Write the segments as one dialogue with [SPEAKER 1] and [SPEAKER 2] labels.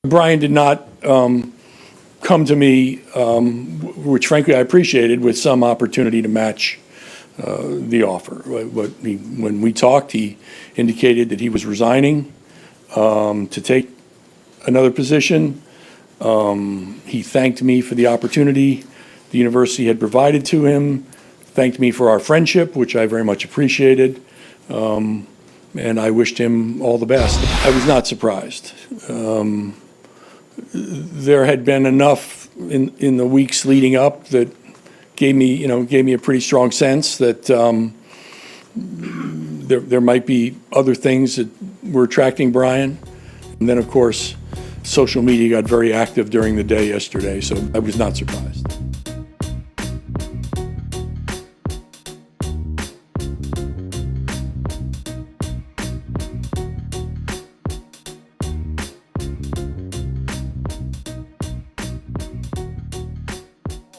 [SPEAKER 1] Brian did not come to me, which frankly I appreciated, with some opportunity to match the offer. When we talked, he indicated that he was resigning to take another position. He thanked me for the opportunity the university had provided to him, thanked me for our friendship, which I very much appreciated, and I wished him all the best. I was not surprised. There had been enough in the weeks leading up that gave me a pretty strong sense that there might be other things that were attracting Brian. And then, of course, social media got very active during the day yesterday, so I was not surprised.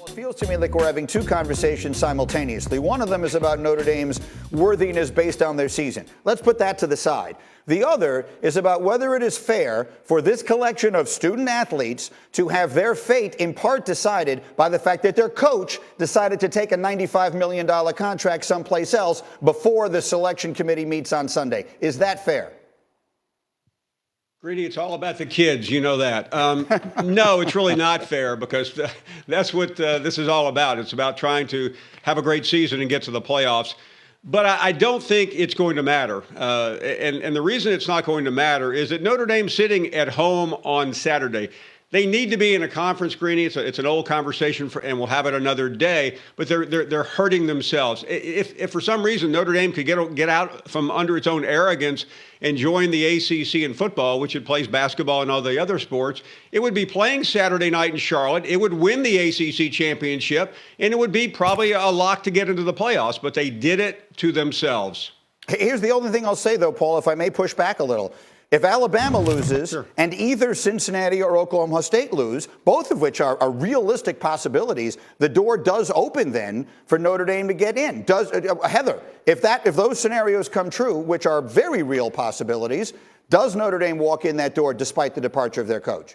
[SPEAKER 2] It feels to me like we're having two conversations simultaneously. One of them is about Notre Dame's worthiness based on their season. Let's put that to the side. The other is about whether it is fair for this collection of student athletes to have their fate in part decided by the fact that their coach decided to take a $95 million contract someplace else before the selection committee meets on Sunday. Is that fair?
[SPEAKER 3] Greedy, it's all about the kids, you know that. No, it's really not fair, because that's what this is all about. It's about trying to have a great season and get to the playoffs. But I don't think it's going to matter. And the reason it's not going to matter is that Notre Dame sitting at home on Saturday, they need to be in a conference, Greeny. It's an old conversation, and we'll have it another day, but they're hurting themselves. If for some reason Notre Dame could get out from under its own arrogance and join the ACC in football, which it plays basketball and all the other sports, it would be playing Saturday night in Charlotte. It would win the ACC championship, and it would be probably a lock to get into the playoffs, but they did it to themselves.
[SPEAKER 2] Here's the only thing I'll say, though, Paul, if I may push back a little. If Alabama loses,
[SPEAKER 3] Sure,
[SPEAKER 2] and either Cincinnati or Oklahoma State lose, both of which are realistic possibilities, the door does open then for Notre Dame to get in. Heather, if those scenarios come true, which are very real possibilities, does Notre Dame walk in that door despite the departure of their coach?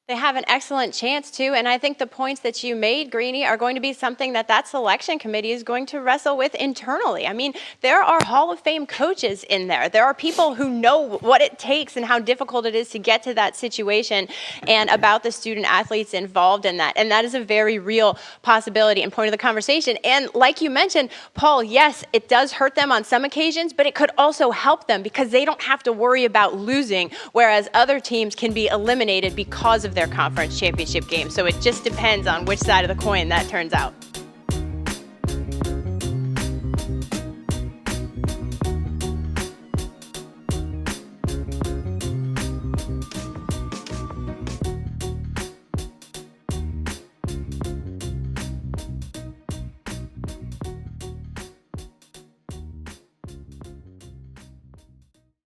[SPEAKER 4] They have an excellent chance to, and I think the points that you made, Greeny, are going to be something that selection committee is going to wrestle with internally. I mean, there are Hall of Fame coaches in there. There are people who know what it takes and how difficult it is to get to that situation, and about the student athletes involved in that. And that is a very real possibility and point of the conversation. And like you mentioned, Paul, yes, it does hurt them on some occasions, but it could also help them because they don't have to worry about losing, whereas other teams can be eliminated because of their conference championship game. So it just depends on which side of the coin that turns out.